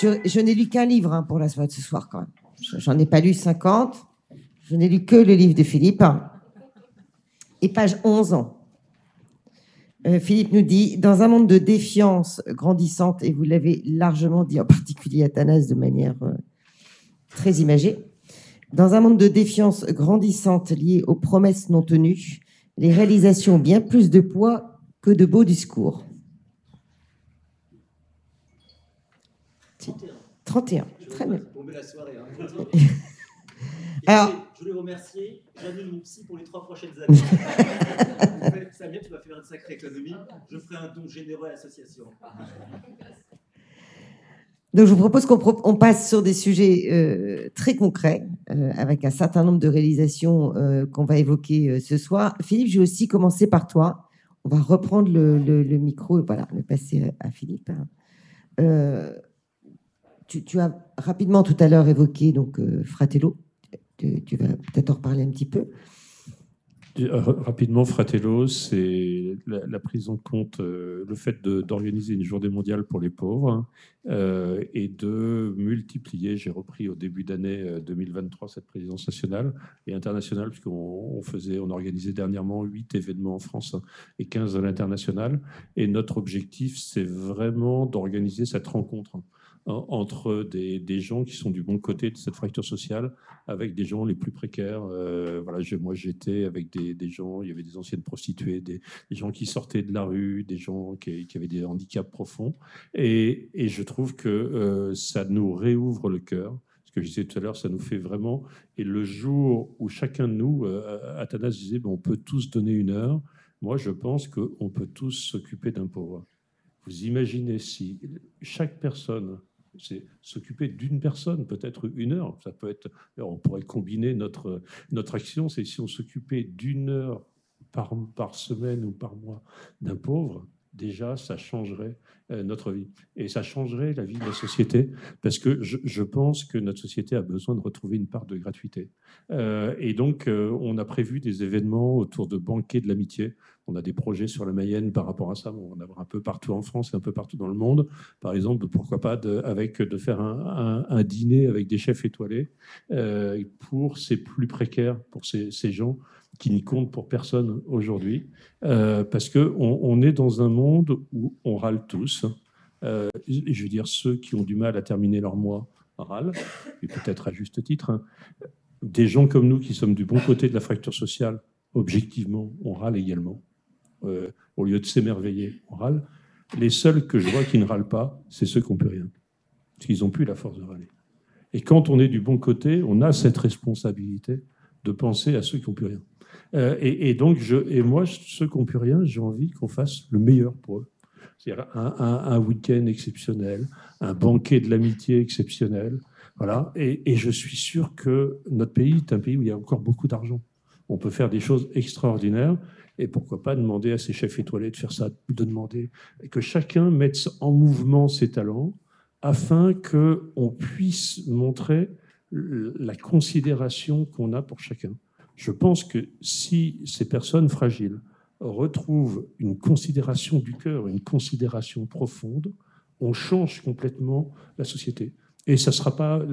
je n'ai lu qu'un livre pour la soirée de ce soir, quand même. J'en ai pas lu 50. Je n'ai lu que le livre de Philippe. Et page 11. Philippe nous dit, dans un monde de défiance grandissante, et vous l'avez largement dit, en particulier Athanas de manière très imagée, dans un monde de défiance grandissante liée aux promesses non tenues, les réalisations ont bien plus de poids que de beaux discours. 31. Très bien. Pour la soirée. Alors, je voulais remercier. J'annule mon psy pour les 3 prochaines années. Samia, tu vas faire une sacrée économie. Je ferai un don généreux à l'association. Donc, je vous propose qu'on passe sur des sujets très concrets, avec un certain nombre de réalisations qu'on va évoquer ce soir. Philippe, je vais aussi commencer par toi. On va reprendre le micro et voilà, le passer à Philippe. Tu as rapidement tout à l'heure évoqué donc, Fratello. Tu vas peut-être en reparler un petit peu. Rapidement, Fratello, c'est la prise en compte, le fait d'organiser une journée mondiale pour les pauvres et de multiplier, j'ai repris au début d'année 2023 cette présidence nationale et internationale, puisqu'on organisait dernièrement 8 événements en France et 15 à l'international. Et notre objectif, c'est vraiment d'organiser cette rencontre entre des gens qui sont du bon côté de cette fracture sociale avec des gens les plus précaires. Voilà, moi, j'étais avec des gens, il y avait des anciennes prostituées, des gens qui sortaient de la rue, des gens qui avaient des handicaps profonds. Et je trouve que ça nous réouvre le cœur. Ce que je disais tout à l'heure, ça nous fait vraiment... Et le jour où chacun de nous, Athanas disait, on peut tous donner 1 heure, moi, je pense qu'on peut tous s'occuper d'un pauvre. Vous imaginez si chaque personne... c'est s'occuper d'une personne, peut-être 1 heure. Ça peut être, on pourrait combiner notre action, c'est si on s'occupait d'1 heure par semaine ou par mois d'un pauvre, déjà, ça changerait notre vie. Et ça changerait la vie de la société, parce que je pense que notre société a besoin de retrouver une part de gratuité. Et donc, on a prévu des événements autour de banquets de l'amitié. On a des projets sur la Mayenne par rapport à ça. On va en avoir un peu partout en France et un peu partout dans le monde. Par exemple, pourquoi pas de faire un dîner avec des chefs étoilés pour ces plus précaires, pour ces gens qui n'y comptent pour personne aujourd'hui. Parce qu'on est dans un monde où on râle tous. Je veux dire, ceux qui ont du mal à terminer leur mois râlent, et peut-être à juste titre. Des gens comme nous qui sommes du bon côté de la fracture sociale, objectivement, on râle également. Au lieu de s'émerveiller, on râle. Les seuls que je vois qui ne râlent pas, c'est ceux qui n'ont plus rien. Parce qu'ils n'ont plus la force de râler. Et quand on est du bon côté, on a cette responsabilité de penser à ceux qui n'ont plus rien. Et donc, moi, ceux qui n'ont plus rien, j'ai envie qu'on fasse le meilleur pour eux. C'est-à-dire un week-end exceptionnel, un banquet de l'amitié exceptionnel. Voilà. Et je suis sûr que notre pays est un pays où il y a encore beaucoup d'argent. On peut faire des choses extraordinaires. Et pourquoi pas demander à ces chefs étoilés de faire ça, de demander que chacun mette en mouvement ses talents afin qu'on puisse montrer la considération qu'on a pour chacun. Je pense que si ces personnes fragiles retrouvent une considération du cœur, une considération profonde, on change complètement la société. Et ça sera pas.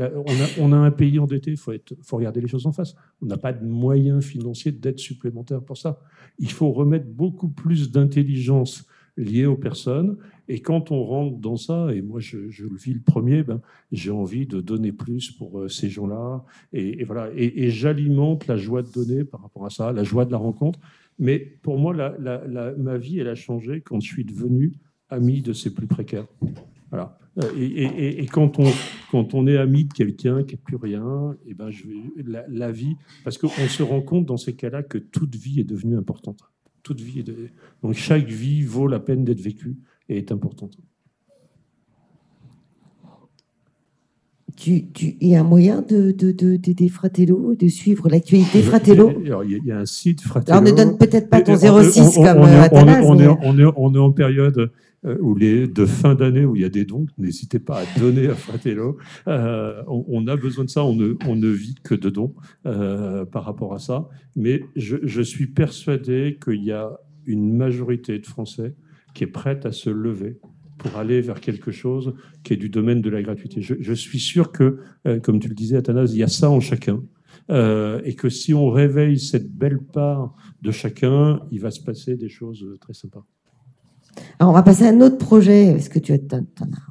On a un pays endetté, il faut regarder les choses en face. On n'a pas de moyens financiers d'aide supplémentaire pour ça. Il faut remettre beaucoup plus d'intelligence liée aux personnes. Et quand on rentre dans ça, et moi je le vis le premier, j'ai envie de donner plus pour ces gens-là. Et voilà. Et j'alimente la joie de donner par rapport à ça, la joie de la rencontre. Mais pour moi, ma vie, elle a changé quand je suis devenu ami de ces plus précaires. Voilà. Et quand on est ami de quelqu'un qui n'a plus rien, et la vie, parce qu'on se rend compte dans ces cas-là que toute vie est devenue importante. Toute vie donc chaque vie vaut la peine d'être vécue et est importante. Il y a un moyen d'aider Fratello, de suivre l'actualité Fratello? Alors, il y a un site Fratello. Alors, ne donne peut-être pas ton 06 comme Athanas. On est en période de fin d'année où il y a des dons. N'hésitez pas à donner à Fratello. On a besoin de ça. On ne vit que de dons par rapport à ça. Mais je suis persuadé qu'il y a une majorité de Français qui est prête à se lever pour aller vers quelque chose qui est du domaine de la gratuité. Je suis sûr que, comme tu le disais, Athanase, il y a ça en chacun. Et que si on réveille cette belle part de chacun, il va se passer des choses très sympas. Alors, on va passer à un autre projet, parce que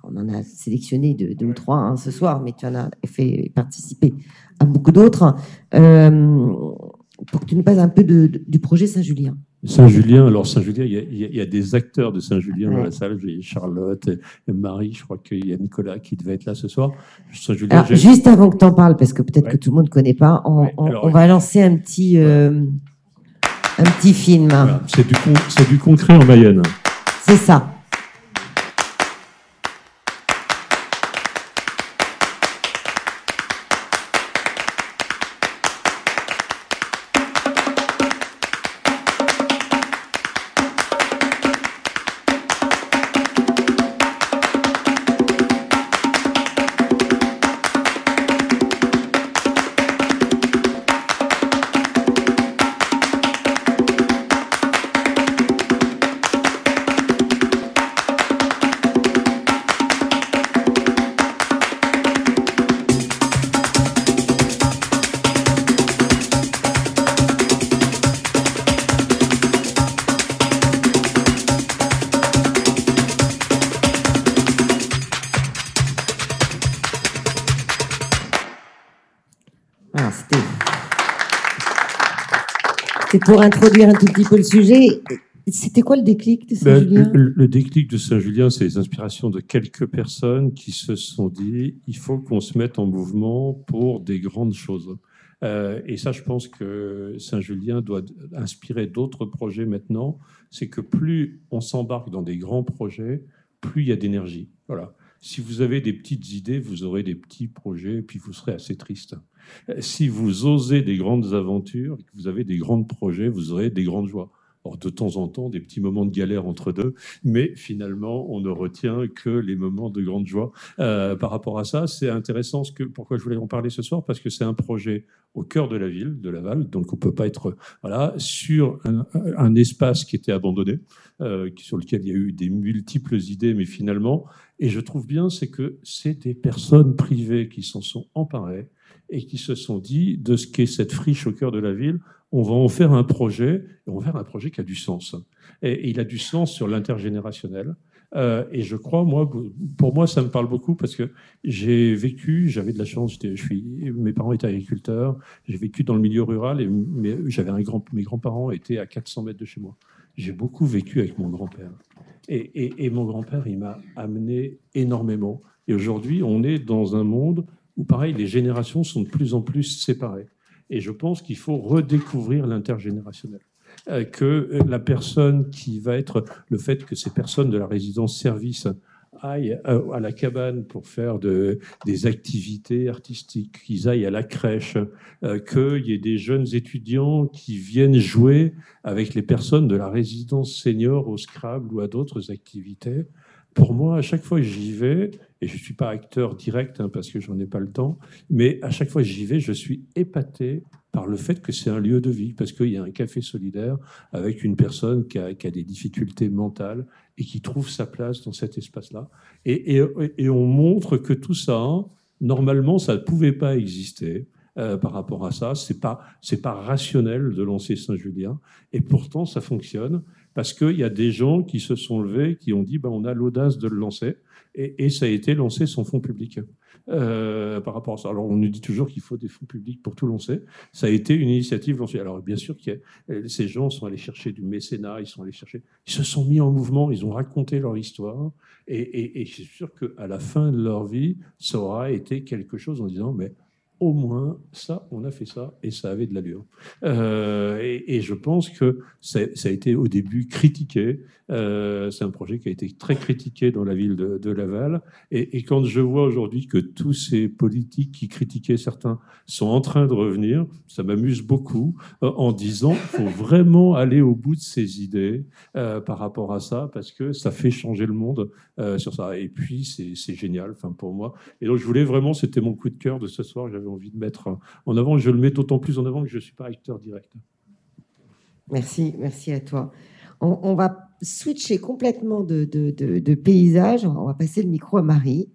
on en a sélectionné deux ou trois hein, ce soir, mais tu en as fait participer à beaucoup d'autres. Pour que tu nous parles un peu du projet Saint-Julien. Saint-Julien, alors Saint-Julien, il y a des acteurs de Saint-Julien dans la salle. J'ai Charlotte et Marie, je crois qu'il y a Nicolas qui devait être là ce soir. Alors, juste avant que tu en parles, parce que peut-être que tout le monde ne connaît pas, on va lancer un petit film. Voilà, c'est du concret en Mayenne. C'est ça. C'est pour introduire un tout petit peu le sujet. C'était quoi le déclic de Saint-Julien ? Le déclic de Saint-Julien, c'est les inspirations de quelques personnes qui se sont dit il faut qu'on se mette en mouvement pour des grandes choses. Et ça, je pense que Saint-Julien doit inspirer d'autres projets maintenant. C'est que plus on s'embarque dans des grands projets, plus il y a d'énergie. Voilà. Si vous avez des petites idées, vous aurez des petits projets, et puis vous serez assez triste. Si vous osez des grandes aventures, que vous avez des grands projets, vous aurez des grandes joies. Alors, de temps en temps, des petits moments de galère entre deux, mais finalement, on ne retient que les moments de grande joie. Par rapport à ça, c'est intéressant. Pourquoi je voulais en parler ce soir ? Parce que c'est un projet au cœur de la ville, de Laval, donc on ne peut pas être sur un espace qui était abandonné, sur lequel il y a eu des multiples idées, mais finalement, et je trouve bien, c'est que c'est des personnes privées qui s'en sont emparées et qui se sont dit, de ce qu'est cette friche au cœur de la ville, on va en faire un projet, et on va faire un projet qui a du sens. Et il a du sens sur l'intergénérationnel. Et je crois, pour moi, ça me parle beaucoup parce que j'avais de la chance, mes parents étaient agriculteurs, j'ai vécu dans le milieu rural, mes grands-parents étaient à 400 mètres de chez moi. J'ai beaucoup vécu avec mon grand-père. Et mon grand-père, il m'a amené énormément. Et aujourd'hui, on est dans un monde où, pareil, les générations sont de plus en plus séparées. Et je pense qu'il faut redécouvrir l'intergénérationnel. Que la personne qui va être... Le fait que ces personnes de la résidence-service aillent à la cabane pour faire des activités artistiques, qu'ils aillent à la crèche, qu'il y ait des jeunes étudiants qui viennent jouer avec les personnes de la résidence senior au Scrabble ou à d'autres activités. Pour moi, à chaque fois que j'y vais, et je ne suis pas acteur direct parce que je n'en ai pas le temps, mais à chaque fois que j'y vais, je suis épaté par le fait que c'est un lieu de vie, parce qu'il y a un café solidaire avec une personne qui a des difficultés mentales et qui trouve sa place dans cet espace-là. Et on montre que tout ça, normalement, ça ne pouvait pas exister. Par rapport à ça, c'est pas rationnel de lancer Saint-Julien, et pourtant ça fonctionne parce qu'il y a des gens qui se sont levés, qui ont dit on a l'audace de le lancer, et ça a été lancé sans fonds publics. Par rapport à ça, alors on nous dit toujours qu'il faut des fonds publics pour tout lancer. Ça a été une initiative lancée. Alors bien sûr que ces gens sont allés chercher du mécénat, ils se sont mis en mouvement, ils ont raconté leur histoire, et je suis sûr qu'à la fin de leur vie, ça aura été quelque chose en disant mais au moins, ça, on a fait ça, et ça avait de l'allure. Et je pense que ça a été au début critiqué. C'est un projet qui a été très critiqué dans la ville de Laval. Et quand je vois aujourd'hui que tous ces politiques qui critiquaient certains sont en train de revenir, ça m'amuse beaucoup, en disant qu'il faut vraiment aller au bout de ces idées par rapport à ça, parce que ça fait changer le monde sur ça. Et puis, c'est génial, pour moi. Et donc, je voulais vraiment, c'était mon coup de cœur de ce soir, j'avais envie de mettre en avant. Je le mets d'autant plus en avant que je ne suis pas acteur direct. Merci à toi. On va switcher complètement de paysage. On va passer le micro à Marie.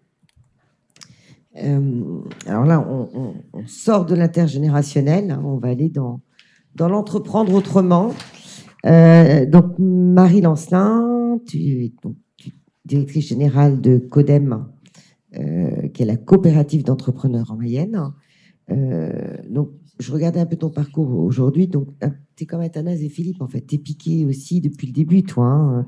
Alors là, on sort de l'intergénérationnel. Hein, on va aller dans l'entreprendre autrement. Donc, Marie Lancelin, tu es donc directrice générale de CODEM, qui est la coopérative d'entrepreneurs en Mayenne. Donc, je regardais un peu ton parcours aujourd'hui. Donc, tu es comme Athanase et Philippe, en fait. Tu es piqué aussi depuis le début, toi. Hein.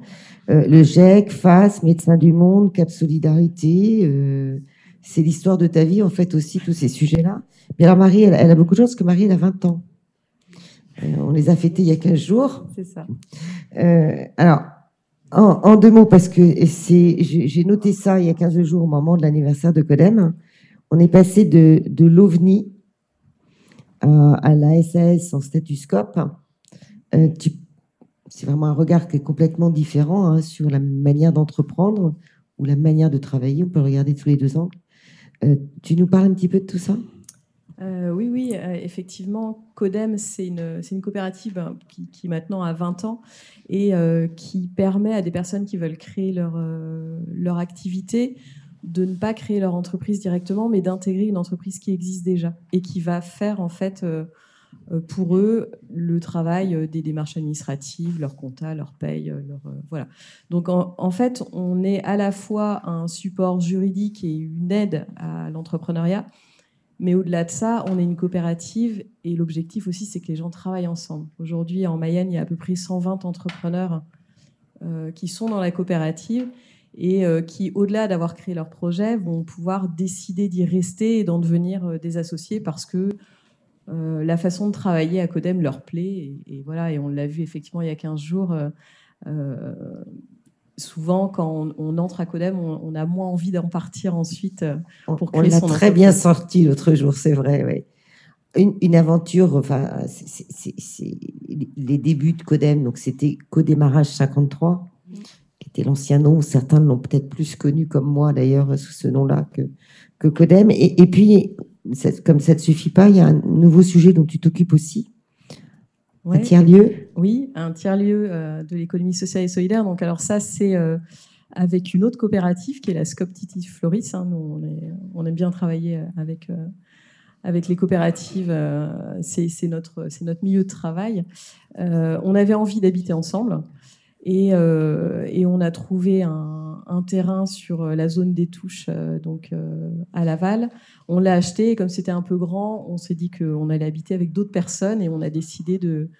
Le GIEC, FAS, Médecins du Monde, Cap Solidarité. C'est l'histoire de ta vie, en fait, aussi, tous ces sujets-là. Mais alors, Marie, elle a beaucoup de choses, parce que Marie, elle a 20 ans. On les a fêtés il y a 15 jours. C'est ça. Alors, en 2 mots, parce que j'ai noté ça il y a 15 jours, au moment de l'anniversaire de CODEM. On est passé de l'OVNI à la SAS en statuscope. C'est vraiment un regard qui est complètement différent hein, sur la manière d'entreprendre ou la manière de travailler. On peut le regarder tous les 2 angles. Tu nous parles un petit peu de tout ça ? Oui, effectivement, CODEM, c'est une coopérative qui maintenant a 20 ans et qui permet à des personnes qui veulent créer leur activité de ne pas créer leur entreprise directement, mais d'intégrer une entreprise qui existe déjà et qui va faire en fait pour eux le travail des démarches administratives, leur compta, leur paye, voilà. Donc en fait, on est à la fois un support juridique et une aide à l'entrepreneuriat. Mais au-delà de ça, on est une coopérative et l'objectif aussi, c'est que les gens travaillent ensemble. Aujourd'hui, en Mayenne, il y a à peu près 120 entrepreneurs qui sont dans la coopérative et qui, au-delà d'avoir créé leur projet, vont pouvoir décider d'y rester et d'en devenir des associés parce que la façon de travailler à CODEM leur plaît. Et voilà, et on l'a vu effectivement il y a 15 jours. Souvent, quand on entre à CODEM, on a moins envie d'en partir ensuite pour créer son entreprise. On l'a très bien sorti l'autre jour, c'est vrai, oui. Une aventure, enfin, c'est les débuts de CODEM, donc c'était Codémarrage 53, qui était l'ancien nom, certains l'ont peut-être plus connu comme moi d'ailleurs, sous ce nom-là que CODEM. Et puis, comme ça ne suffit pas, il y a un nouveau sujet dont tu t'occupes aussi. Ouais. Un tiers-lieu ? Oui, un tiers-lieu de l'économie sociale et solidaire. Donc, alors ça, c'est avec une autre coopérative qui est la Scop Titi Floris. Hein. Nous, on aime bien travailler avec les coopératives. C'est notre milieu de travail. On avait envie d'habiter ensemble et on a trouvé un terrain sur la zone des Touches, donc à Laval. On l'a acheté et comme c'était un peu grand, on s'est dit qu'on allait habiter avec d'autres personnes et on a décidé de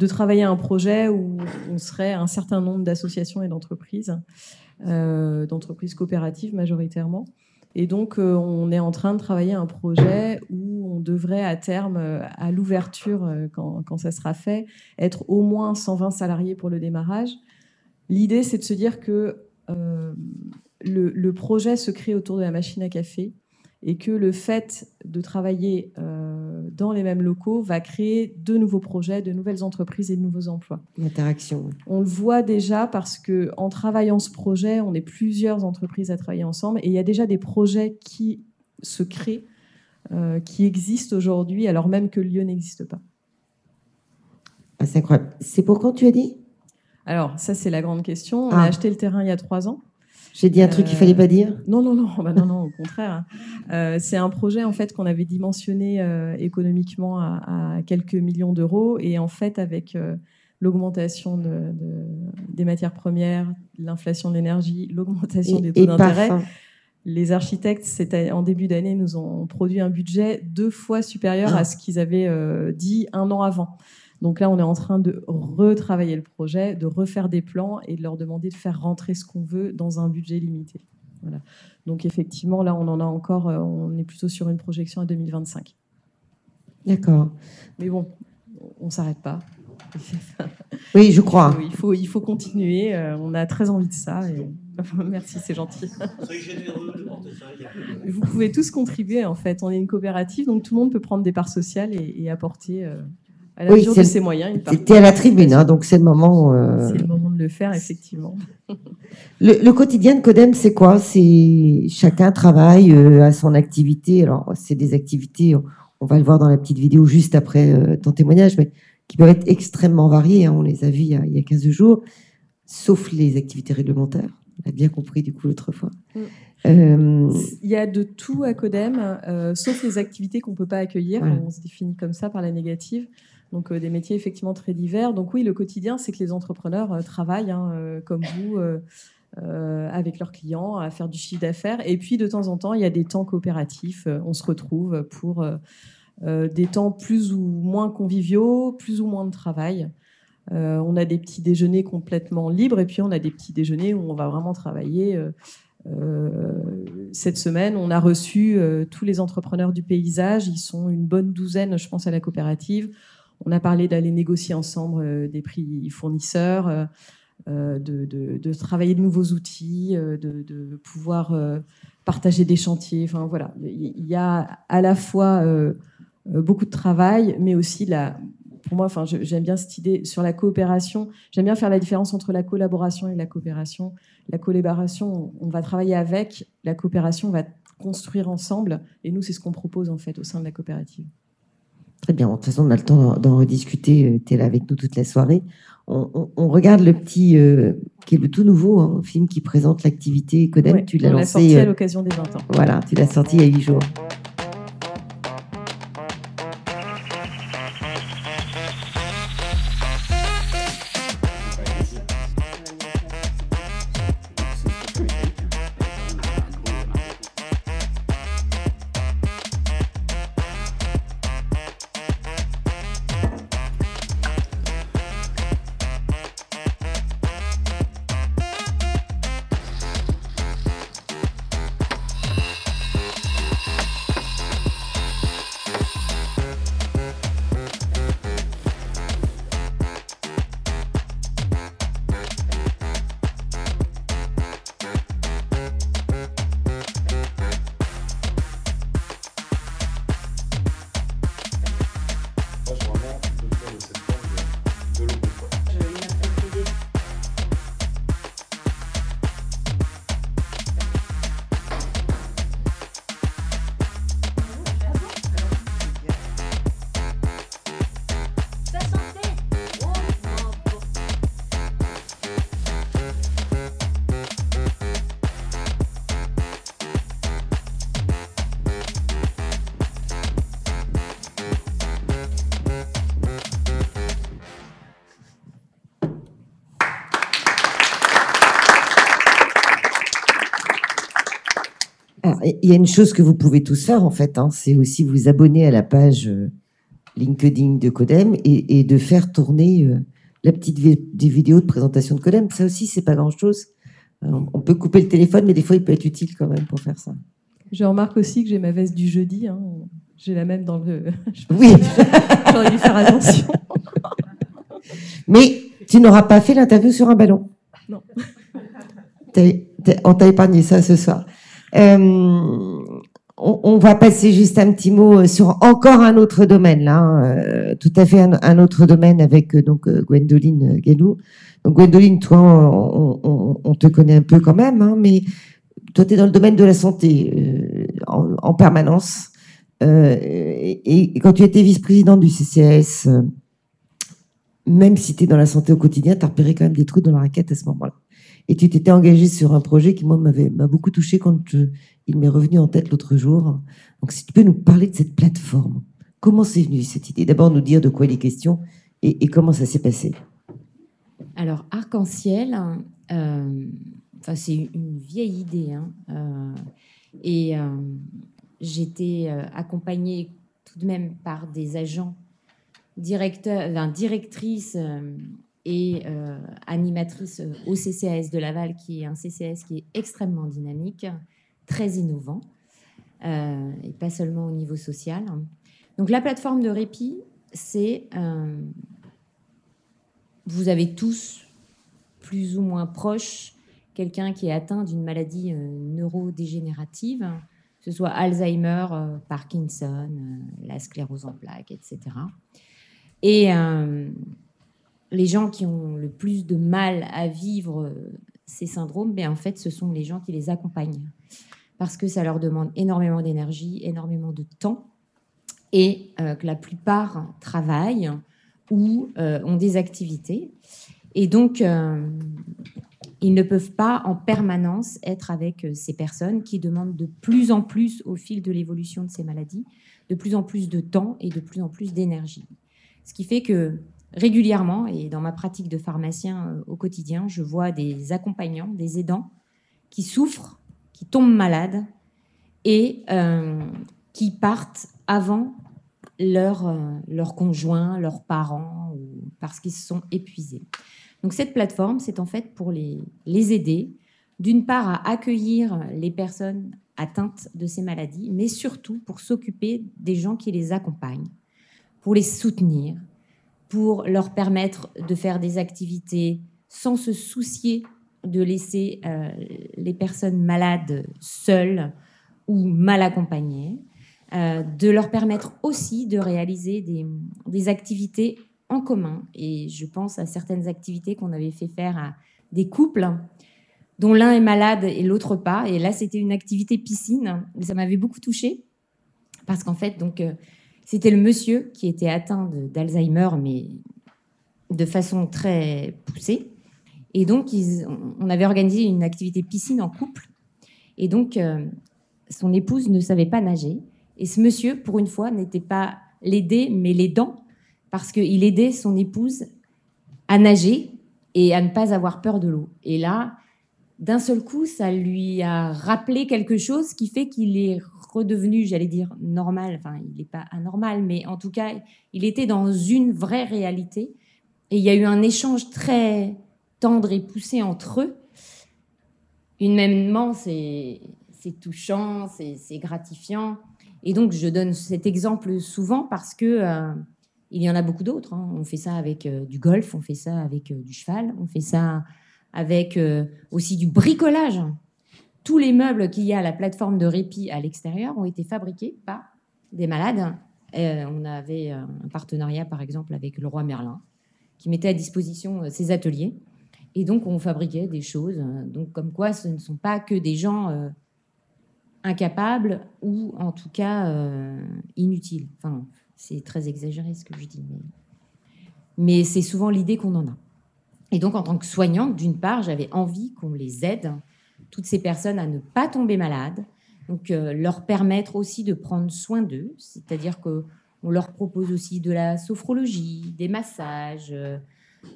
travailler à un projet où on serait un certain nombre d'associations et d'entreprises coopératives majoritairement. Et donc, on est en train de travailler à un projet où on devrait à terme, à l'ouverture, quand ça sera fait, être au moins 120 salariés pour le démarrage. L'idée, c'est de se dire que le projet se crée autour de la machine à café et que le fait de travailler dans les mêmes locaux va créer de nouveaux projets, de nouvelles entreprises et de nouveaux emplois. L'interaction. On le voit déjà parce qu'en travaillant ce projet, on est plusieurs entreprises à travailler ensemble et il y a déjà des projets qui se créent, qui existent aujourd'hui alors même que le lieu n'existe pas. Ah, c'est incroyable. C'est pour quand tu as dit ? Alors, ça, c'est la grande question. On a acheté le terrain il y a 3 ans. J'ai dit un truc qu'il ne fallait pas dire ? Non, au contraire. C'est un projet en fait, qu'on avait dimensionné économiquement à quelques millions d'euros. Et en fait, avec l'augmentation des matières premières, l'inflation de l'énergie, l'augmentation des taux d'intérêt, les architectes, en début d'année, nous ont produit un budget 2 fois supérieur à ce qu'ils avaient dit 1 an avant. Donc là, on est en train de retravailler le projet, de refaire des plans et de leur demander de faire rentrer ce qu'on veut dans un budget limité. Voilà. Donc effectivement, là, on en a encore, on est plutôt sur une projection à 2025. D'accord. Mais bon, on ne s'arrête pas. Oui, je crois. Il faut continuer. On a très envie de ça. Et... Merci, c'est gentil. Soyez généreux, le portefeuille. Vous pouvez tous contribuer, en fait. On est une coopérative, donc tout le monde peut prendre des parts sociales et apporter... à la mesure de ses moyens. Tu es à la tribune, hein, donc c'est le moment... C'est le moment de le faire, effectivement. Le quotidien de CODEM, c'est quoi ? C'est chacun travaille à son activité. Alors, c'est des activités, on va le voir dans la petite vidéo juste après ton témoignage, mais qui peuvent être extrêmement variées. On les a vues il y a 15 jours, sauf les activités réglementaires. On a bien compris du coup l'autre fois. Il y a de tout à Codem, sauf les activités qu'on ne peut pas accueillir. Ouais. On se définit comme ça par la négative. Donc, des métiers effectivement très divers. Donc oui, le quotidien, c'est que les entrepreneurs travaillent, comme vous, avec leurs clients, à faire du chiffre d'affaires. Et puis, de temps en temps, il y a des temps coopératifs. On se retrouve pour des temps plus ou moins conviviaux, plus ou moins de travail. On a des petits déjeuners complètement libres et puis on a des petits déjeuners où on va vraiment travailler. Cette semaine, on a reçu tous les entrepreneurs du paysage. Ils sont une bonne douzaine, je pense, à la coopérative. On a parlé d'aller négocier ensemble des prix fournisseurs, de travailler de nouveaux outils, de pouvoir partager des chantiers. Enfin, voilà. Il y a à la fois beaucoup de travail, mais aussi pour moi, j'aime bien cette idée sur la coopération. J'aime bien faire la différence entre la collaboration et la coopération. La collaboration, on va travailler avec. La coopération, on va construire ensemble. Et nous, c'est ce qu'on propose en fait au sein de la coopérative. Très bien. De toute façon, on a le temps d'en rediscuter. Tu es là avec nous toute la soirée. On regarde le petit, qui est le tout nouveau, film qui présente l'activité Codem. Ouais, tu l'as on l'a lancé sorti à l'occasion des 20 ans. Voilà, tu l'as sorti il y a 8 jours. Il y a une chose que vous pouvez tous faire, en fait, c'est aussi vous abonner à la page LinkedIn de Codem et de faire tourner la petite des vidéos de présentation de Codem. Ça aussi, c'est pas grand-chose. On peut couper le téléphone, mais des fois, il peut être utile quand même pour faire ça. Je remarque aussi que j'ai ma veste du jeudi. J'ai la même dans le... Oui. J'aurais dû faire attention. Mais tu n'auras pas fait l'interview sur un ballon. Non. On t'a épargné ça ce soir. On va passer juste un petit mot sur encore un autre domaine, là, tout à fait un autre domaine avec Gwendoline Gallou. Donc Gwendoline, toi, on te connaît un peu quand même, mais toi, tu es dans le domaine de la santé en permanence. Et quand tu étais vice-présidente du CCAS, même si tu es dans la santé au quotidien, tu as repéré quand même des trous dans la raquette à ce moment-là. Et tu t'étais engagée sur un projet qui, moi, m'a beaucoup touchée quand il m'est revenu en tête l'autre jour. Donc, si tu peux nous parler de cette plateforme. Comment c'est venu, cette idée? D'abord, nous dire de quoi il est question et comment ça s'est passé. Alors, Arc-en-Ciel, c'est une vieille idée. J'étais accompagnée tout de même par des agents, directrices et animatrice au CCAS de Laval, qui est un CCAS qui est extrêmement dynamique, très innovant, et pas seulement au niveau social. Donc la plateforme de répit, c'est... vous avez tous, plus ou moins proches, quelqu'un qui est atteint d'une maladie neurodégénérative, que ce soit Alzheimer, Parkinson, la sclérose en plaques, etc. Et... les gens qui ont le plus de mal à vivre ces syndromes, en fait, ce sont les gens qui les accompagnent. Parce que ça leur demande énormément d'énergie, énormément de temps, et que la plupart travaillent ou ont des activités. Et donc, ils ne peuvent pas en permanence être avec ces personnes qui demandent de plus en plus, au fil de l'évolution de ces maladies, de plus en plus de temps et de plus en plus d'énergie. Ce qui fait que régulièrement, et dans ma pratique de pharmacien au quotidien, je vois des accompagnants, des aidants qui souffrent, qui tombent malades et qui partent avant leurs conjoints, leurs parents, parce qu'ils se sont épuisés. Donc cette plateforme, c'est en fait pour les aider, d'une part à accueillir les personnes atteintes de ces maladies, mais surtout pour s'occuper des gens qui les accompagnent, pour les soutenir, pour leur permettre de faire des activités sans se soucier de laisser les personnes malades seules ou mal accompagnées, de leur permettre aussi de réaliser des activités en commun. Et je pense à certaines activités qu'on avait fait faire à des couples dont l'un est malade et l'autre pas. Et là, c'était une activité piscine. Et ça m'avait beaucoup touchée parce qu'en fait, donc, c'était le monsieur qui était atteint d'Alzheimer, mais de façon très poussée. Et donc, on avait organisé une activité piscine en couple. Et donc, son épouse ne savait pas nager. Et ce monsieur, pour une fois, n'était pas l'aidé, mais l'aidant, parce qu'il aidait son épouse à nager et à ne pas avoir peur de l'eau. Et là, d'un seul coup, ça lui a rappelé quelque chose qui fait qu'il est redevenu, j'allais dire, normal. Enfin, il n'est pas anormal, mais en tout cas, il était dans une vraie réalité. Et il y a eu un échange très tendre et poussé entre eux. Humainement, c'est touchant, c'est gratifiant. Et donc, je donne cet exemple souvent parce que il y en a beaucoup d'autres. Hein. On fait ça avec du golf, on fait ça avec du cheval, on fait ça avec aussi du bricolage. Tous les meubles qu'il y a à la plateforme de répit à l'extérieur ont été fabriqués par des malades. On avait un partenariat, par exemple, avec le roi Merlin, qui mettait à disposition ses ateliers. Et donc, on fabriquait des choses. Donc, comme quoi, ce ne sont pas que des gens incapables ou, en tout cas, inutiles. Enfin, c'est très exagéré ce que je dis, mais c'est souvent l'idée qu'on en a. Et donc, en tant que soignante, d'une part, j'avais envie qu'on les aide, toutes ces personnes, à ne pas tomber malades, donc leur permettre aussi de prendre soin d'eux, c'est-à-dire qu'on leur propose aussi de la sophrologie, des massages.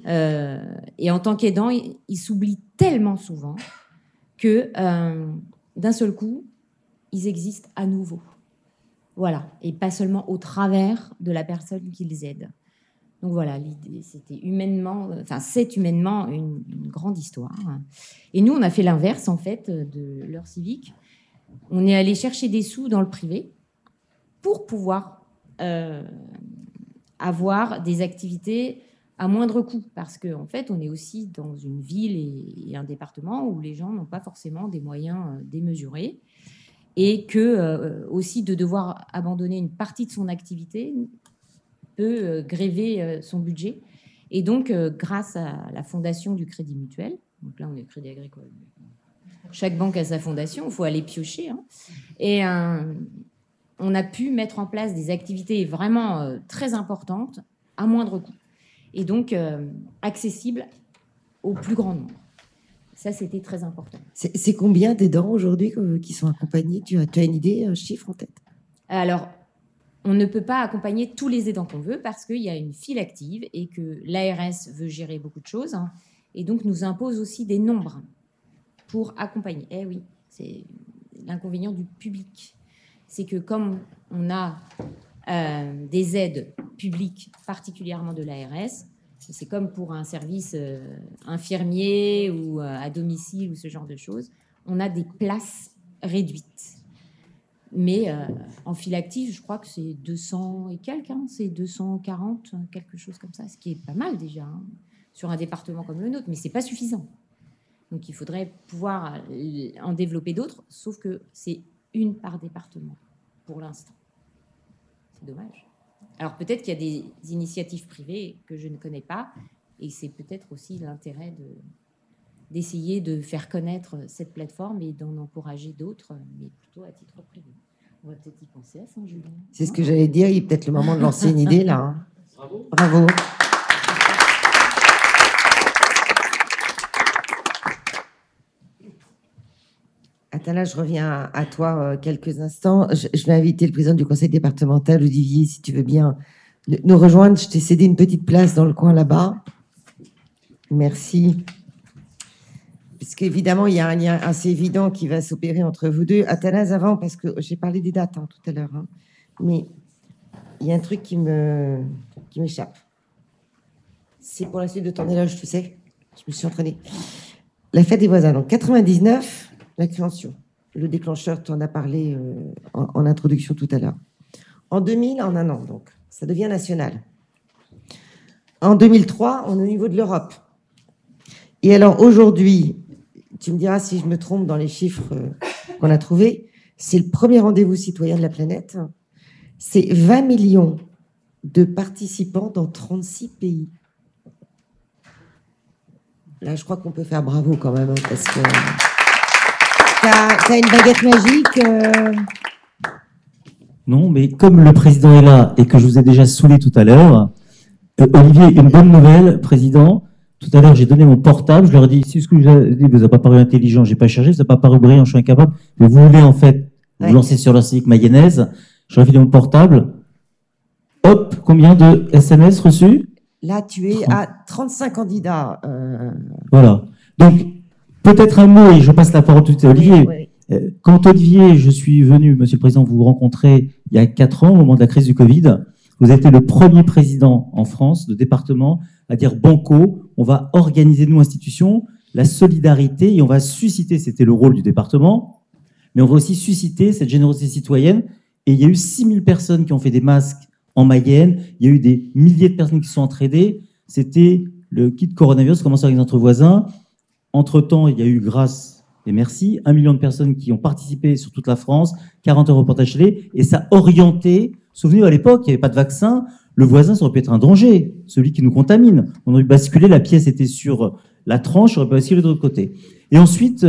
Et en tant qu'aidant, ils s'oublient tellement souvent que d'un seul coup, ils existent à nouveau. Voilà, et pas seulement au travers de la personne qu'ils aident. Donc voilà, l'idée, c'était humainement, enfin, c'est humainement une grande histoire. Et nous, on a fait l'inverse, en fait, de l'heure civique. On est allé chercher des sous dans le privé pour pouvoir avoir des activités à moindre coût. Parce qu'en fait, on est aussi dans une ville et un département où les gens n'ont pas forcément des moyens démesurés. Et que aussi de devoir abandonner une partie de son activité peut gréver son budget. Et donc, grâce à la fondation du Crédit Mutuel, donc là, on est Crédit Agricole. Chaque banque a sa fondation, il faut aller piocher. Hein, et on a pu mettre en place des activités vraiment très importantes à moindre coût. Et donc, accessibles au plus grand nombre. Ça, c'était très important. C'est combien d'aidants aujourd'hui qui sont accompagnés? Tu as une idée, un chiffre en tête? Alors, on ne peut pas accompagner tous les aidants qu'on veut parce qu'il y a une file active et que l'ARS veut gérer beaucoup de choses, hein, et donc nous impose aussi des nombres pour accompagner. Eh oui, c'est l'inconvénient du public. C'est que comme on a des aides publiques, particulièrement de l'ARS, c'est comme pour un service infirmier ou à domicile ou ce genre de choses, on a des places réduites. Mais en file active, je crois que c'est 200 et quelques, hein, c'est 240, quelque chose comme ça, ce qui est pas mal déjà, hein, sur un département comme le nôtre, mais c'est pas suffisant. Donc il faudrait pouvoir en développer d'autres, sauf que c'est une par département pour l'instant. C'est dommage. Alors peut-être qu'il y a des initiatives privées que je ne connais pas, et c'est peut-être aussi l'intérêt d'essayer de faire connaître cette plateforme et d'en encourager d'autres, mais plutôt à titre privé. On va peut-être y penser à Saint-Julien. C'est ce que j'allais dire, il est peut-être le moment de lancer une idée là. Hein. Bravo. Bravo. Atala, je reviens à toi quelques instants. Je vais inviter le président du conseil départemental, Olivier, si tu veux bien nous rejoindre. Je t'ai cédé une petite place dans le coin là-bas. Merci. Parce qu'évidemment, il y a un lien assez évident qui va s'opérer entre vous deux. Athanase, avant, parce que j'ai parlé des dates tout à l'heure, mais il y a un truc qui m'échappe. C'est pour la suite de ton éloge, tu sais. Je me suis entraînée. La fête des voisins. Donc, 99, la création. Le déclencheur, tu en as parlé en introduction tout à l'heure. En 2000, en un an, donc. Ça devient national. En 2003, on est au niveau de l'Europe. Et alors, aujourd'hui, tu me diras si je me trompe dans les chiffres qu'on a trouvés, c'est le premier rendez-vous citoyen de la planète. C'est 20 millions de participants dans 36 pays. Là, je crois qu'on peut faire bravo quand même, parce que t'as une baguette magique. Non, mais comme le président est là et que je vous ai déjà saoulé tout à l'heure, Olivier, une bonne nouvelle, président. Tout à l'heure, j'ai donné mon portable, je leur ai dit, si ce que je vous ai dit vous a pas paru intelligent, j'ai pas cherché, ça n'a pas paru brillant, je suis incapable, mais vous voulez en fait vous lancer sur leur civique mayonnaise, je leur ai filé mon portable. Hop, combien de SMS reçus? Là, tu es à 35 candidats. Voilà. Donc, peut-être un mot, et je passe la parole tout de suite à Olivier. Oui. Quand Olivier, je suis venu, Monsieur le Président, vous rencontrer il y a 4 ans, au moment de la crise du Covid, vous avez été le premier président en France de département à dire banco, on va organiser, nous, institutions, la solidarité et on va susciter, c'était le rôle du département, mais on va aussi susciter cette générosité citoyenne. Et il y a eu 6000 personnes qui ont fait des masques en Mayenne, il y a eu des milliers de personnes qui se sont entraidées. C'était le kit coronavirus, commencé avec notre voisin. Entre-temps, il y a eu, grâce et merci, 1 million de personnes qui ont participé sur toute la France, 40 reportages télé, et ça a orienté. Souvenez-vous, à l'époque, il n'y avait pas de vaccin. Le voisin, ça aurait pu être un danger, celui qui nous contamine. On aurait basculé, la pièce était sur la tranche, on aurait pu basculer de l'autre côté. Et ensuite,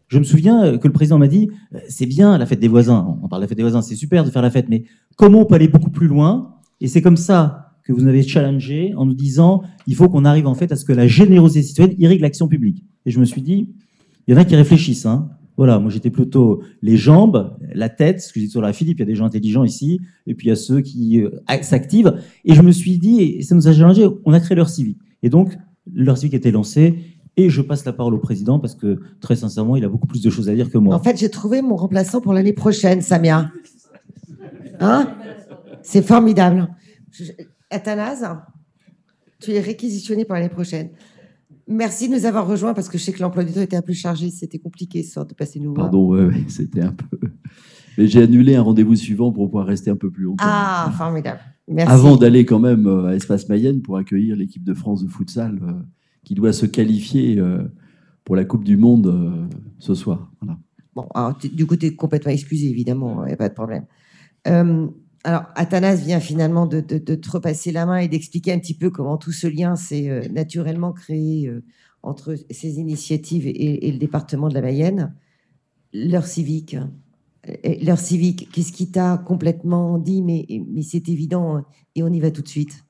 je me souviens que le président m'a dit, c'est bien la fête des voisins, on parle de la fête des voisins, c'est super de faire la fête, mais comment on peut aller beaucoup plus loin? Et c'est comme ça que vous nous avez challengé en nous disant, il faut qu'on arrive en fait à ce que la générosité citoyenne irrigue l'action publique. Et je me suis dit, il y en a qui réfléchissent, Voilà, moi j'étais plutôt les jambes, la tête, ce que j'ai dit sur la Philippe, il y a des gens intelligents ici, et puis il y a ceux qui s'activent. Et je me suis dit, et ça nous a challengé, on a créé l'heure civique. Et donc, l'heure civique a été lancée, et je passe la parole au président, parce que très sincèrement, il a beaucoup plus de choses à dire que moi. En fait, j'ai trouvé mon remplaçant pour l'année prochaine, Samia. C'est formidable. Athanase, tu es réquisitionné pour l'année prochaine. Merci de nous avoir rejoints, parce que je sais que l'emploi du temps était un peu chargé. C'était compliqué ce soir de passer nous voir. Pardon, ouais, c'était un peu... Mais j'ai annulé un rendez-vous suivant pour pouvoir rester un peu plus longtemps. Ah, formidable. Merci. Avant d'aller quand même à Espace Mayenne pour accueillir l'équipe de France de futsal qui doit se qualifier pour la Coupe du Monde ce soir. Voilà. Bon, alors, du coup, tu es complètement excusé, évidemment, il n'y a pas de problème. Alors, Athanase vient finalement de te repasser la main et d'expliquer un petit peu comment tout ce lien s'est naturellement créé entre ces initiatives et le département de la Mayenne. L'heure civique, qu'est-ce qui t'a complètement dit, mais c'est évident et on y va tout de suite?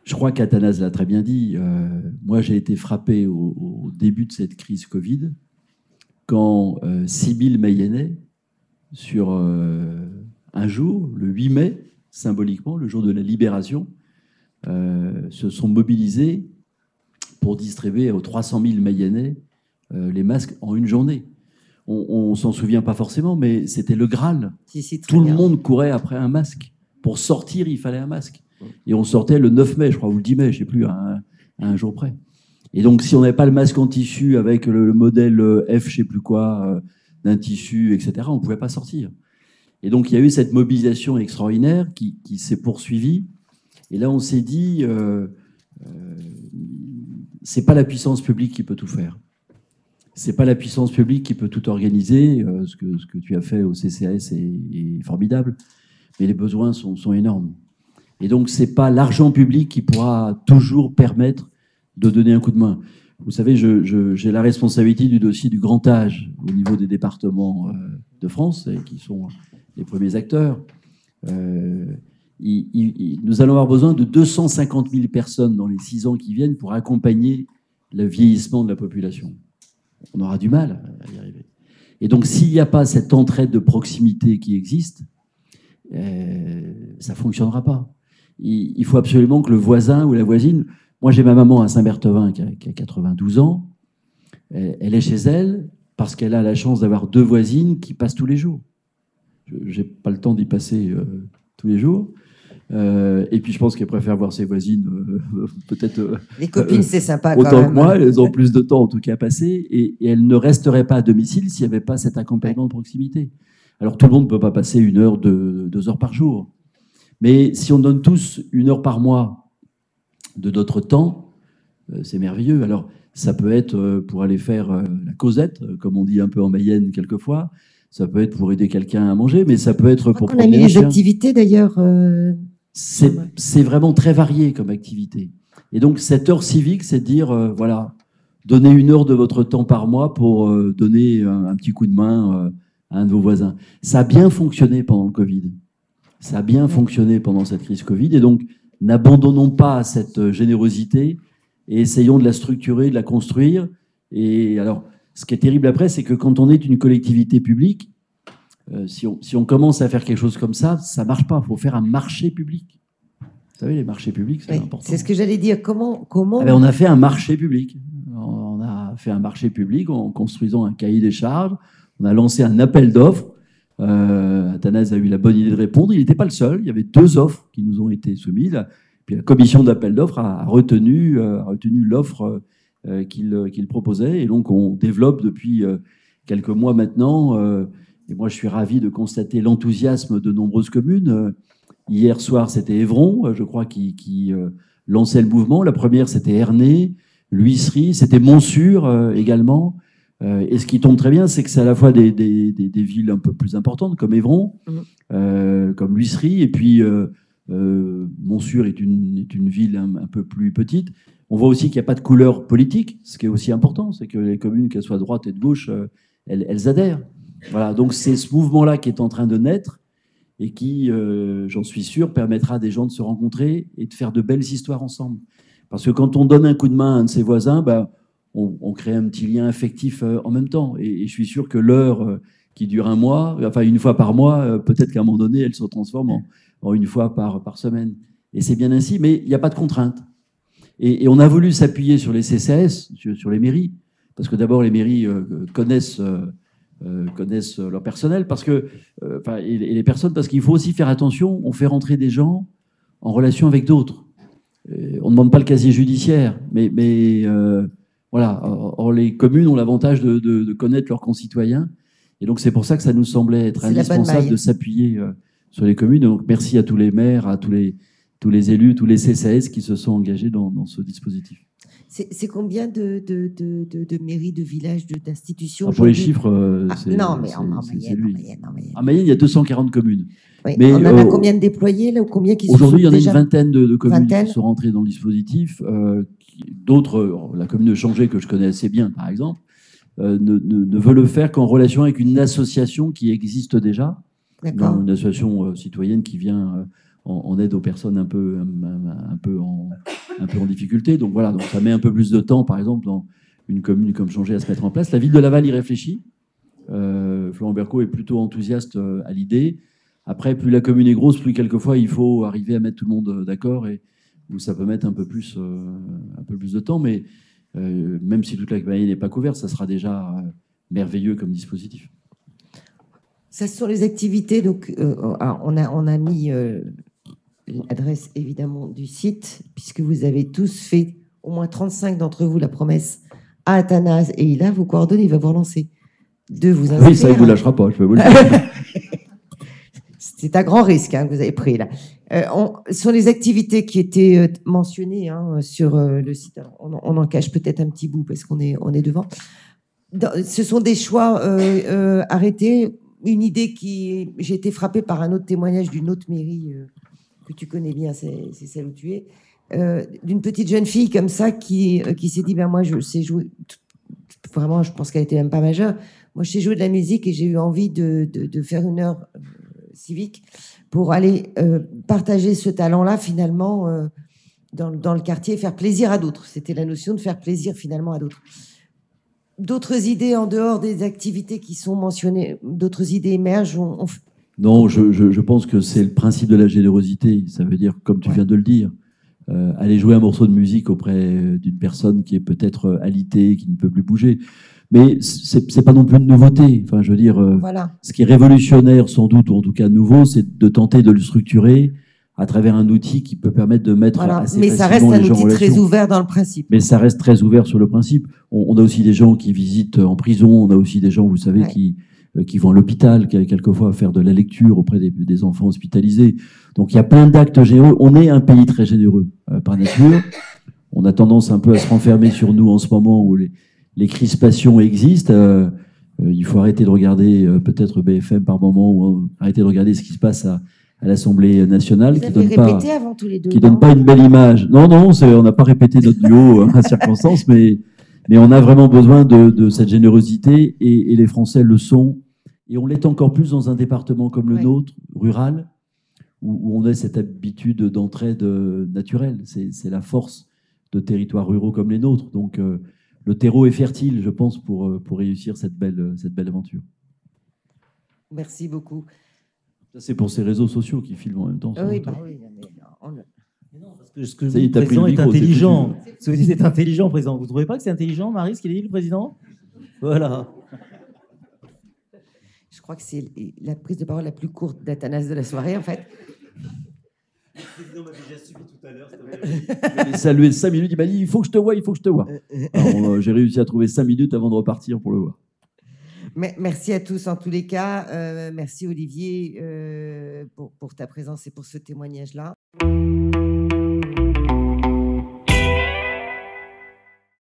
Je crois qu'Athanase l'a très bien dit. Moi, j'ai été frappé au début de cette crise Covid quand 6000 Mayennais, sur un jour, le 8 mai, symboliquement, le jour de la libération, se sont mobilisés pour distribuer aux 300 000 Mayennais les masques en une journée. On s'en souvient pas forcément, mais c'était le Graal. Tout le monde courait après un masque. Pour sortir, il fallait un masque. Et on sortait le 9 mai, je crois, ou le 10 mai, je ne sais plus, à un jour près. Et donc, si on n'avait pas le masque en tissu avec le modèle F, je ne sais plus quoi, d'un tissu, etc., on ne pouvait pas sortir. Et donc, il y a eu cette mobilisation extraordinaire qui s'est poursuivie. Et là, on s'est dit, c'est pas la puissance publique qui peut tout faire. C'est pas la puissance publique qui peut tout organiser. Ce que tu as fait au CCAS est formidable, mais les besoins sont énormes. Et donc, c'est pas l'argent public qui pourra toujours permettre de donner un coup de main. Vous savez, j'ai la responsabilité du dossier du grand âge au niveau des départements de France, qui sont les premiers acteurs. nous allons avoir besoin de 250 000 personnes dans les 6 ans qui viennent pour accompagner le vieillissement de la population. On aura du mal à y arriver. Et donc, s'il n'y a pas cette entraide de proximité qui existe, ça ne fonctionnera pas. Il faut absolument que le voisin ou la voisine... Moi, j'ai ma maman à Saint-Berthevin qui a 92 ans. Elle est chez elle parce qu'elle a la chance d'avoir 2 voisines qui passent tous les jours. Je n'ai pas le temps d'y passer tous les jours. Et puis, je pense qu'elle préfère voir ses voisines peut-être... Les copines, c'est sympa quand autant même. que moi, elles ont plus de temps en tout cas à passer. Et elles ne resteraient pas à domicile s'il n'y avait pas cet accompagnement de proximité. Alors, tout le monde ne peut pas passer 1 heure, 2 heures par jour. Mais si on donne tous 1 heure par mois de notre temps, c'est merveilleux. Alors, ça peut être pour aller faire la causette, comme on dit un peu en Mayenne quelquefois. Ça peut être pour aider quelqu'un à manger, mais ça peut être pour On a mis les activités d'ailleurs. C'est vraiment très varié comme activité. Et donc, cette heure civique, c'est de dire, voilà, donnez 1 heure de votre temps par mois pour donner un petit coup de main à un de vos voisins. Ça a bien fonctionné pendant le Covid. Ça a bien fonctionné pendant cette crise Covid. Et donc, n'abandonnons pas cette générosité et essayons de la structurer, de la construire. Et alors, ce qui est terrible après, c'est que quand on est une collectivité publique, si on commence à faire quelque chose comme ça ne marche pas. Il faut faire un marché public. Vous savez, les marchés publics, c'est important. C'est ce que j'allais dire. Comment on a fait un marché public. On a fait un marché public en construisant un cahier des charges. On a lancé un appel d'offres. Athanase a eu la bonne idée de répondre. Il n'était pas le seul. Il y avait 2 offres qui nous ont été soumises. Puis la commission d'appel d'offres a retenu l'offre qu'il proposait. Et donc, on développe depuis quelques mois maintenant. Et moi, je suis ravi de constater l'enthousiasme de nombreuses communes. Hier soir, c'était Évron, je crois, qui lançait le mouvement. La première, c'était Ernée, l'Huisserie, c'était Montsûrs également. Et ce qui tombe très bien, c'est que c'est à la fois des villes un peu plus importantes, comme Évron, comme l'Huisserie, et puis Montsûrs est une ville un peu plus petite. On voit aussi qu'il n'y a pas de couleur politique, ce qui est aussi important, c'est que les communes, qu'elles soient de droite et de gauche, elles adhèrent. Voilà, donc c'est ce mouvement-là qui est en train de naître et qui, j'en suis sûr, permettra à des gens de se rencontrer et de faire de belles histoires ensemble. Parce que quand on donne un coup de main à un de ses voisins, on crée un petit lien affectif en même temps. Et je suis sûr que l'heure qui dure 1 mois, enfin 1 fois par mois, peut-être qu'à un moment donné, elle se transforme en 1 fois par semaine. Et c'est bien ainsi, mais il n'y a pas de contrainte. Et on a voulu s'appuyer sur les CCAS, sur les mairies, parce que d'abord les mairies connaissent leur personnel, parce que, et les personnes, parce qu'il faut aussi faire attention, on fait rentrer des gens en relation avec d'autres. On ne demande pas le casier judiciaire, mais voilà. Or, les communes ont l'avantage de connaître leurs concitoyens, et donc c'est pour ça que ça nous semblait être indispensable de s'appuyer sur les communes. Donc merci à tous les maires, à tous les élus, tous les CCAS qui se sont engagés dans ce dispositif. C'est combien de mairies, de villages, d'institutions? Pour les chiffres, non, mais en Mayenne. En Mayenne, il y a 240 communes. Oui, mais on en a combien de déployés là, ou combien qui aujourd'hui, il y en a une vingtaine de communes qui sont rentrées dans le dispositif. D'autres, la commune de Changé, que je connais assez bien, par exemple, ne veut le faire qu'en relation avec une association qui existe déjà. D'accord. Une association citoyenne qui vient en aide aux personnes un peu en difficulté. Donc voilà, donc ça met un peu plus de temps, par exemple, dans une commune comme Changé à se mettre en place. La ville de Laval y réfléchit. Florent Berco est plutôt enthousiaste à l'idée. Après, plus la commune est grosse, plus quelquefois il faut arriver à mettre tout le monde d'accord, et où ça peut mettre un peu plus de temps. Mais même si toute la Mayenne n'est pas couverte, ça sera déjà merveilleux comme dispositif. Ça, ce sont les activités. Donc, on a mis l'adresse évidemment du site, puisque vous avez tous fait, au moins 35 d'entre vous, la promesse à Athanase, et il a vos coordonnées, il va vous relancer. De vous inscrire. Oui, ça, il ne vous lâchera pas, je peux vous le dire. C'est un grand risque que vous avez pris là. Ce sont les activités qui étaient mentionnées sur le site. Alors, on en cache peut-être un petit bout parce qu'on est devant. Ce sont des choix arrêtés. Une idée j'ai été frappée par un autre témoignage d'une autre mairie que tu connais bien, c'est celle où tu es, d'une petite jeune fille comme ça qui s'est dit moi je sais jouer. Vraiment, je pense qu'elle était même pas majeure. Moi, je sais jouer de la musique et j'ai eu envie de faire 1 heure civique pour aller partager ce talent-là, finalement, dans le quartier et faire plaisir à d'autres. C'était la notion de faire plaisir, finalement, à d'autres. D'autres idées en dehors des activités qui sont mentionnées, d'autres idées émergent. Non, je pense que c'est le principe de la générosité. Ça veut dire, comme tu viens de le dire, aller jouer un morceau de musique auprès d'une personne qui est peut-être alitée, qui ne peut plus bouger. Mais c'est pas non plus une nouveauté. Enfin, je veux dire, Voilà. Ce qui est révolutionnaire, sans doute, ou en tout cas nouveau, c'est de tenter de le structurer à travers un outil qui peut permettre de mettre assez Mais ça reste facilement un les gens en outil très relation. ouvert dans le principe. Mais ça reste très ouvert sur le principe. On a aussi des gens qui visitent en prison, on a aussi des gens, vous savez, qui vont à l'hôpital, quelquefois faire de la lecture auprès des enfants hospitalisés. Donc il y a plein d'actes généreux. On est un pays très généreux par nature. On a tendance un peu à se renfermer sur nous en ce moment où les crispations existent. Il faut arrêter de regarder peut-être BFM par moment, ou arrêter de regarder ce qui se passe à l'Assemblée nationale, Vous qui avez donne pas... répété avant tous les deux. qui donne pas une belle image. Non, on n'a pas répété notre duo à circonstance, mais on a vraiment besoin de cette générosité et les Français le sont. Et on l'est encore plus dans un département comme le nôtre, rural, où on a cette habitude d'entraide naturelle. C'est la force de territoires ruraux comme les nôtres. Donc le terreau est fertile, je pense, pour réussir cette belle aventure. Merci beaucoup. Ça, c'est pour ces réseaux sociaux qui filment en même temps. Oui, parce que ce que le président est intelligent. Ce que vous dites est intelligent, président. Vous ne trouvez pas que c'est intelligent, Marie, ce qu'il a dit, le président? Voilà. Je crois que c'est la prise de parole la plus courte d'Athanase de la soirée, en fait. Le président m'a déjà suivi tout à l'heure. Je l'ai salué 5 minutes, il m'a dit « il faut que je te voie, il faut que je te voie ». Alors j'ai réussi à trouver 5 minutes avant de repartir pour le voir. Merci à tous en tous les cas. Merci Olivier pour ta présence et pour ce témoignage-là.